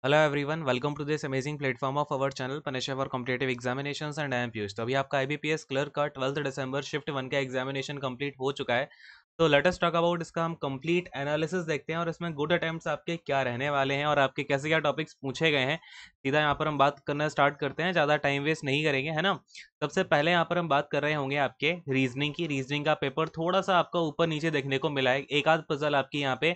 Hello everyone, welcome to this amazing platform of our channel punisher for competitive examinations and I am Piyush. तो अभी आपका IBPS clerk का 12 दिसंबर shift 1 का examination complete हो चुका है। तो लेट अस टॉक अबाउट इसका हम कंप्लीट एनालिसिस देखते हैं और इसमें गुड अटेम्प्ट्स आपके क्या रहने वाले हैं और आपके कैसे क्या टॉपिक्स पूछे गए हैं। सीधा यहाँ पर हम बात करना स्टार्ट करते हैं, ज़्यादा टाइम वेस्ट नहीं करेंगे, है ना। सबसे पहले यहाँ पर हम बात कर रहे होंगे आपके रीजनिंग की। रीजनिंग का पेपर थोड़ा सा आपका ऊपर नीचे देखने को मिला है, एक आध पजल आपकी यहाँ पे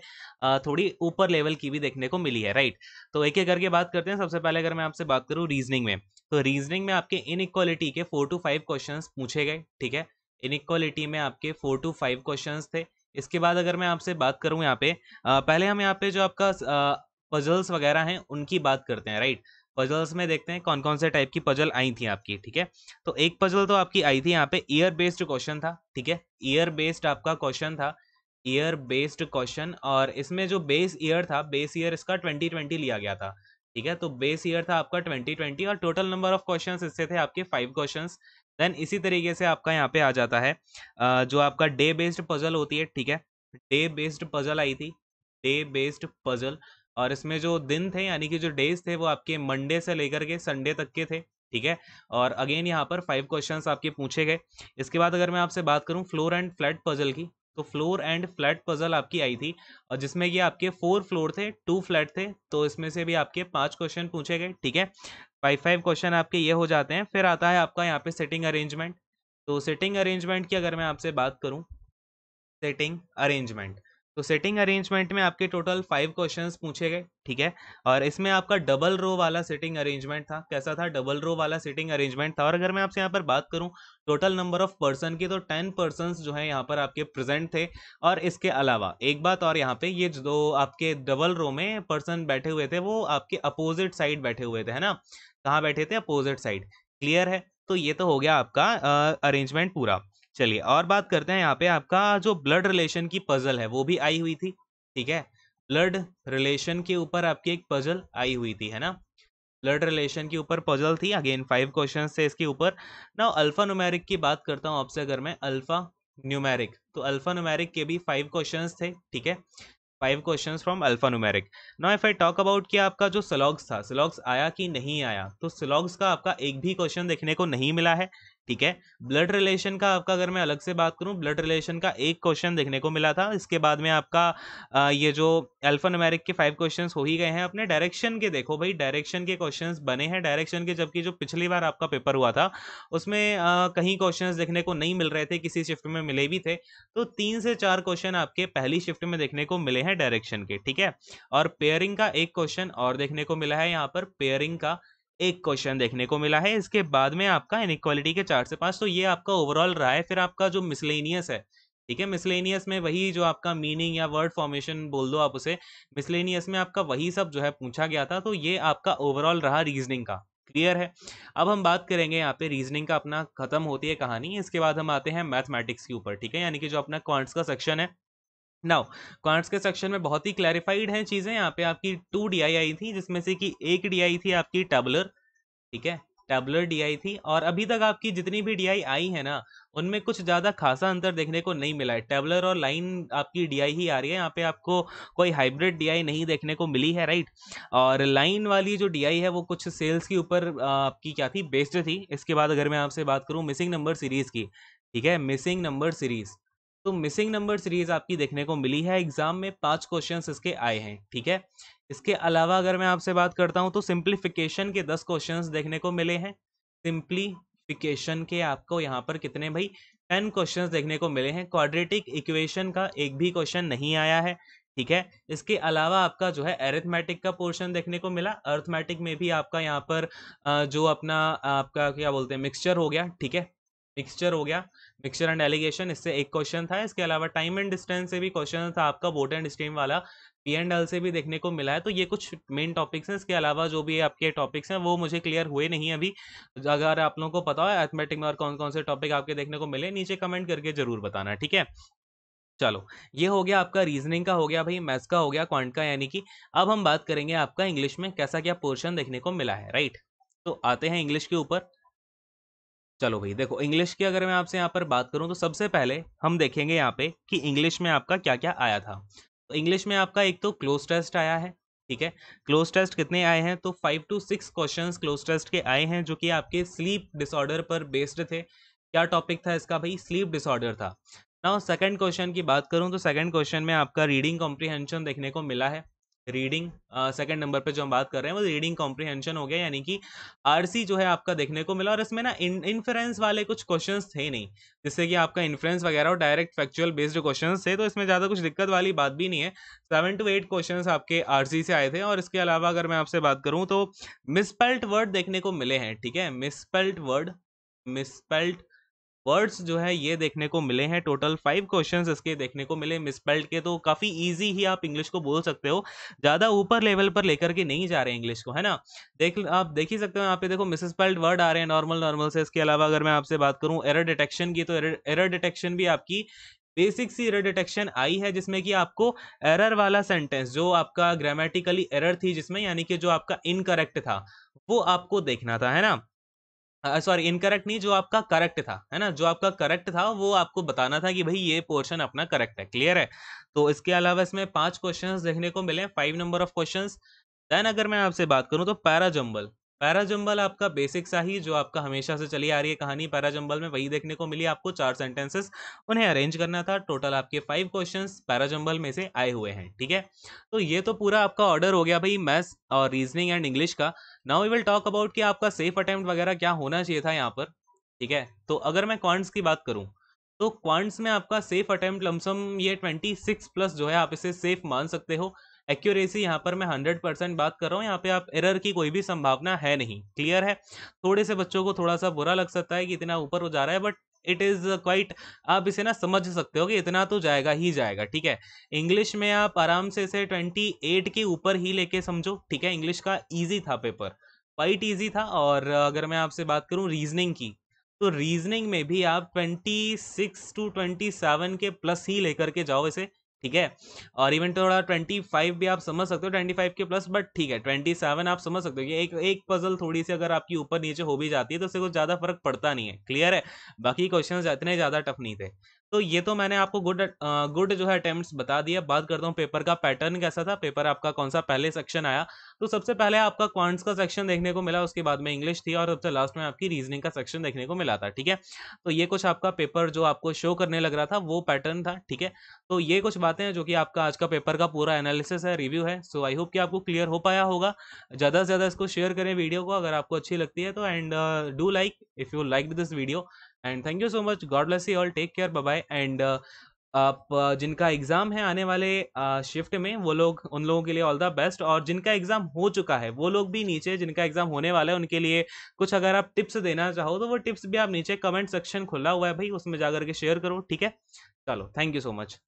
थोड़ी ऊपर लेवल की भी देखने को मिली है, राइट। तो एक एक करके बात करते हैं। सबसे पहले अगर मैं आपसे बात करूं रीजनिंग में, तो रीजनिंग में आपके इनइक्वालिटी के 4 to 5 क्वेश्चंस पूछे गए, ठीक है। इनइक्वालिटी में आपके 4 to 5 क्वेश्चंस थे। इसके बाद अगर मैं आपसे बात करूं यहाँ पे पहले हम यहाँ पे जो आपका पजल्स वगैरह हैं उनकी बात करते हैं, राइट। पजल्स में देखते हैं कौन कौन से टाइप की पजल आई थी आपकी, ठीक है। तो एक पजल तो आपकी आई थी यहाँ पे, ईयर बेस्ड क्वेश्चन था, ठीक है। ईयर बेस्ड आपका क्वेश्चन था, ईयर बेस्ड क्वेश्चन। और इसमें जो बेस ईयर था, बेस ईयर इसका 2020 लिया गया था, ठीक है। तो बेस ईयर था आपका 2020 और टोटल नंबर ऑफ क्वेश्चंस इससे थे आपके 5 क्वेश्चंस। देन इसी तरीके से आपका यहाँ पे आ जाता है जो आपका डे बेस्ड पजल होती है, ठीक है। डे बेस्ड पजल आई थी, डे बेस्ड पजल। और इसमें जो दिन थे यानी कि जो डेज थे वो आपके मंडे से लेकर के संडे तक के थे, ठीक है। और अगेन यहाँ पर 5 क्वेश्चंस आपके पूछे गए। इसके बाद अगर मैं आपसे बात करूँ फ्लोर एंड फ्लैट पजल की, तो फ्लोर एंड फ्लैट पजल आपकी आई थी और जिसमें कि आपके 4 फ्लोर थे, 2 फ्लैट थे। तो इसमें से भी आपके 5 क्वेश्चन पूछे गए, ठीक है। 5 5 क्वेश्चन आपके ये हो जाते हैं। फिर आता है आपका यहाँ पे सेटिंग अरेंजमेंट। तो सेटिंग अरेंजमेंट की अगर मैं आपसे बात करूँ, सेटिंग अरेंजमेंट, तो सेटिंग अरेंजमेंट में आपके टोटल 5 क्वेश्चंस पूछे गए, ठीक है। और इसमें आपका डबल रो वाला सेटिंग अरेंजमेंट था। कैसा था? डबल रो वाला सेटिंग अरेंजमेंट था। और अगर मैं आपसे यहाँ पर बात करूँ टोटल नंबर ऑफ पर्सन की, तो 10 पर्सन्स जो है यहाँ पर आपके प्रेजेंट थे। और इसके अलावा एक बात और, यहाँ पे ये जो आपके डबल रो में पर्सन बैठे हुए थे वो आपके अपोजिट साइड बैठे हुए थे, है ना। कहाँ बैठे थे? Opposite side. क्लियर है? तो ये तो हो गया आपका अरेंजमेंट पूरा। चलिए और बात करते हैं, यहाँ पे आपका जो ब्लड रिलेशन की पजल है वो भी आई हुई थी, ठीक है। ब्लड रिलेशन के ऊपर आपकी एक पजल आई हुई थी, है ना। ब्लड रिलेशन के ऊपर पजल थी। अगेन 5 क्वेश्चन थे इसके ऊपर। ना अल्फा न्यूमेरिक की बात करता हूँ आपसे, अगर मैं अल्फा न्यूमेरिक, तो अल्फा न्यूमेरिक के भी 5 क्वेश्चंस थे, ठीक है। 5 questions from alpha numeric. Now if I talk about कि आपका जो सिलॉग्स था, सिलॉग्स आया कि नहीं आया, तो सिलॉग्स का आपका एक भी क्वेश्चन देखने को नहीं मिला है, ठीक है। ब्लड रिलेशन का आपका अगर मैं अलग से बात करूं, ब्लड रिलेशन का एक क्वेश्चन देखने को मिला था। इसके बाद में आपका ये जो अल्फा न्यूमेरिक के 5 क्वेश्चंस हो ही गए हैं। अपने डायरेक्शन के देखो भाई, डायरेक्शन के क्वेश्चंस बने हैं डायरेक्शन के, जबकि जो पिछली बार आपका पेपर हुआ था उसमें कहीं क्वेश्चंस देखने को नहीं मिल रहे थे, किसी शिफ्ट में मिले भी थे। तो 3 से 4 क्वेश्चन आपके पहली शिफ्ट में देखने को मिले हैं डायरेक्शन के, ठीक है। और पेयरिंग का एक क्वेश्चन और देखने को मिला है, यहाँ पर पेयरिंग का एक क्वेश्चन देखने को मिला है। इसके बाद में आपका इनइक्वालिटी के 4 से 5। तो ये आपका ओवरऑल रहा है। फिर आपका जो मिसलेनियस है, ठीक है, मिसलेनियस में वही जो आपका मीनिंग या वर्ड फॉर्मेशन बोल दो आप उसे, मिसलेनियस में आपका वही सब जो है पूछा गया था। तो ये आपका ओवरऑल रहा रीजनिंग का। क्लियर है? अब हम बात करेंगे यहाँ पे रीजनिंग का अपना खत्म होती है कहानी। इसके बाद हम आते हैं मैथमेटिक्स के ऊपर, ठीक है, यानी कि जो अपना क्वांट्स का सेक्शन है। नाउ क्वांट्स के सेक्शन में बहुत ही क्लैरिफाइड हैं चीजें। यहाँ पे आपकी 2 DI आई थी, जिसमें से कि एक DI थी आपकी टेबुलर, ठीक है। टेबुलर DI थी। और अभी तक आपकी जितनी भी DI आई है ना, उनमें कुछ ज्यादा खासा अंतर देखने को नहीं मिला है। टेबुलर और लाइन आपकी DI ही आ रही है, यहाँ पे आपको कोई हाइब्रिड DI नहीं देखने को मिली है, राइट। और लाइन वाली जो DI है वो कुछ सेल्स के ऊपर आपकी क्या थी, बेस्ड थी। इसके बाद अगर मैं आपसे बात करूँ मिसिंग नंबर सीरीज की, ठीक है, मिसिंग नंबर सीरीज, तो मिसिंग नंबर सीरीज आपकी देखने को मिली है। एग्जाम में 5 क्वेश्चंस इसके आए हैं, ठीक है। इसके अलावा अगर मैं आपसे बात करता हूं तो सिंप्लीफिकेशन के 10 क्वेश्चंस देखने को मिले हैं। सिंप्लीफिकेशन के आपको यहाँ पर कितने भाई, 10 क्वेश्चंस देखने को मिले हैं। क्वाड्रेटिक इक्वेशन का एक भी क्वेश्चन नहीं आया है, ठीक है। इसके अलावा आपका जो है अरिथमेटिक का पोर्शन देखने को मिला। अरिथमेटिक में भी आपका यहाँ पर जो अपना आपका क्या बोलते हैं, मिक्सचर हो गया, ठीक है। मिक्सचर हो गया, मिक्सचर एंड एलिगेशन, इससे एक क्वेश्चन था। इसके अलावा टाइम एंड डिस्टेंस से भी क्वेश्चन था आपका, बोट एंड स्ट्रीम वाला। P&L से भी देखने को मिला है। तो ये कुछ मेन टॉपिक्स हैं। इसके अलावा जो भी आपके टॉपिक्स हैं वो मुझे क्लियर हुए नहीं अभी। अगर आप लोगों को पता हो अरिथमेटिक में और कौन कौन से टॉपिक आपके देखने को मिले, नीचे कमेंट करके जरूर बताना, ठीक है। चलो, ये हो गया आपका रीजनिंग का, हो गया भाई मैथ्स का, हो गया क्वांट का, यानी कि अब हम बात करेंगे आपका इंग्लिश में कैसा क्या पोर्शन देखने को मिला है, राइट। तो आते हैं इंग्लिश के ऊपर। चलो भाई देखो, इंग्लिश की अगर मैं आपसे यहाँ पर बात करूँ तो सबसे पहले हम देखेंगे यहाँ पे कि इंग्लिश में आपका क्या क्या आया था। तो इंग्लिश में आपका एक तो क्लोज टेस्ट आया है, ठीक है। क्लोज टेस्ट कितने आए हैं, तो 5 to 6 क्वेश्चंस क्लोज टेस्ट के आए हैं, जो कि आपके स्लीप डिसऑर्डर पर बेस्ड थे। क्या टॉपिक था इसका भाई, स्लीप डिसऑर्डर था। नाउ सेकंड क्वेश्चन की बात करूं तो सेकंड क्वेश्चन में आपका रीडिंग कॉम्प्रिहेंशन देखने को मिला है। रीडिंग सेकंड नंबर पे जो हम बात कर रहे हैं वो रीडिंग कॉम्प्रिहेंशन हो गया, यानी कि आरसी जो है आपका देखने को मिला। और इसमें ना इन्फ्रेंस वाले कुछ क्वेश्चंस थे नहीं, जिससे कि आपका इन्फ्रेंस वगैरह और डायरेक्ट फैक्चुअल बेस्ड क्वेश्चंस थे, तो इसमें ज़्यादा कुछ दिक्कत वाली बात भी नहीं है। 7 to 8 क्वेश्चंस आपके आरसी से आए थे। और इसके अलावा अगर मैं आपसे बात करूं तो मिसपेल्ट वर्ड देखने को मिले हैं। ठीक है, मिसपेल्ट वर्ड्स जो है ये देखने को मिले हैं। टोटल 5 क्वेश्चंस इसके देखने को मिले मिसपेल्ट के, तो काफी इजी ही आप इंग्लिश को बोल सकते हो, ज्यादा ऊपर लेवल पर लेकर के नहीं जा रहे हैं इंग्लिश को, है ना। आप देख ही सकते हो यहाँ पे, देखो मिसस्पेल्ड वर्ड आ रहे हैं नॉर्मल नॉर्मल से। इसके अलावा अगर मैं आपसे बात करूं एरर डिटेक्शन की, तो एरर डिटेक्शन भी आपकी बेसिक सी एरर डिटेक्शन आई है, जिसमें कि आपको एरर वाला सेंटेंस जो आपका ग्रामेटिकली एरर थी जिसमें, यानी कि जो आपका इनकरेक्ट था, वो आपको देखना था, है ना। सॉरी, इनकरेक्ट नहीं, जो आपका करेक्ट था, है ना, जो आपका करेक्ट था वो आपको बताना था कि भाई ये पोर्शन अपना करेक्ट है। क्लियर है। तो इसके अलावा इसमें 5 क्वेश्चंस देखने को मिले, 5 नंबर ऑफ क्वेश्चंस। देन अगर मैं आपसे बात करूं तो पैराजंबल, पैराजंबल आपका बेसिक सा ही जो आपका हमेशा से चली आ रही है कहानी पैराजंबल में, वही देखने को मिली आपको। 4 सेंटेंसेस उन्हें अरेंज करना था। टोटल आपके 5 क्वेश्चंस पैराजंबल में से आए हुए हैं। ठीक है, तो ये तो पूरा आपका ऑर्डर हो गया भाई मैथ्स और रीजनिंग एंड इंग्लिश का। Now we will talk about कि आपका सेफ अटेम्प्ट वगैरह क्या होना चाहिए था यहाँ पर। ठीक है, तो अगर मैं क्वांट्स की बात करूं तो क्वांट्स में आपका सेफ अटेम्प्ट लमसम ये 26 प्लस जो है, आप इसे सेफ मान सकते हो। एक्यूरेसी यहाँ पर मैं 100% बात कर रहा हूँ, यहाँ पे आप एरर की कोई भी संभावना है नहीं। क्लियर है। थोड़े से बच्चों को थोड़ा सा बुरा लग सकता है कि इतना ऊपर हो जा रहा है, बट इट इज क्वाइट, आप इसे ना समझ सकते हो कि इतना तो जाएगा ही जाएगा। ठीक है, इंग्लिश में आप आराम से इसे 28 के ऊपर ही लेके समझो। ठीक है, इंग्लिश का ईजी था पेपर, क्वाइट ईजी था। और अगर मैं आपसे बात करूं रीजनिंग की, तो रीजनिंग में भी आप 26 to 27 के प्लस ही लेकर के जाओ इसे। ठीक है, और इवन थोड़ा 25 भी आप समझ सकते हो, 25 के प्लस, बट ठीक है 27 आप समझ सकते हो कि एक एक पजल थोड़ी सी अगर आपकी ऊपर नीचे हो भी जाती है तो उससे कुछ ज़्यादा फर्क पड़ता नहीं है। क्लियर है, बाकी क्वेश्चंस इतने ज़्यादा टफ नहीं थे। तो ये तो मैंने आपको गुड जो है अटेम्प्ट्स बता दिया। बात करता हूँ पेपर का पैटर्न कैसा था, पेपर आपका कौन सा पहले सेक्शन आया। तो सबसे पहले आपका क्वांट्स का सेक्शन देखने को मिला, उसके बाद में इंग्लिश थी, और सबसे लास्ट में आपकी रीजनिंग का सेक्शन देखने को मिला था। ठीक है, तो ये कुछ आपका पेपर जो आपको शो करने लग रहा था वो पैटर्न था। ठीक है, तो ये कुछ बातें हैं जो कि आपका आज का पेपर का पूरा एनालिसिस है, रिव्यू है। सो आई होप कि आपको क्लियर हो पाया होगा। ज़्यादा से ज़्यादा इसको शेयर करें वीडियो को अगर आपको अच्छी लगती है तो, and do like if you like this video. And thank you so much, God bless you all, take care, bye bye. And आप जिनका एग्ज़ाम है आने वाले शिफ्ट में, वो लोग, उन लोगों के लिए ऑल द बेस्ट। और जिनका एग्ज़ाम हो चुका है वो लोग भी नीचे, जिनका एग्ज़ाम होने वाला है उनके लिए कुछ अगर आप टिप्स देना चाहो तो वो टिप्स भी आप नीचे कमेंट सेक्शन खुला हुआ है भाई, उसमें जाकर के शेयर करो। ठीक है, चलो, थैंक यू सो मच।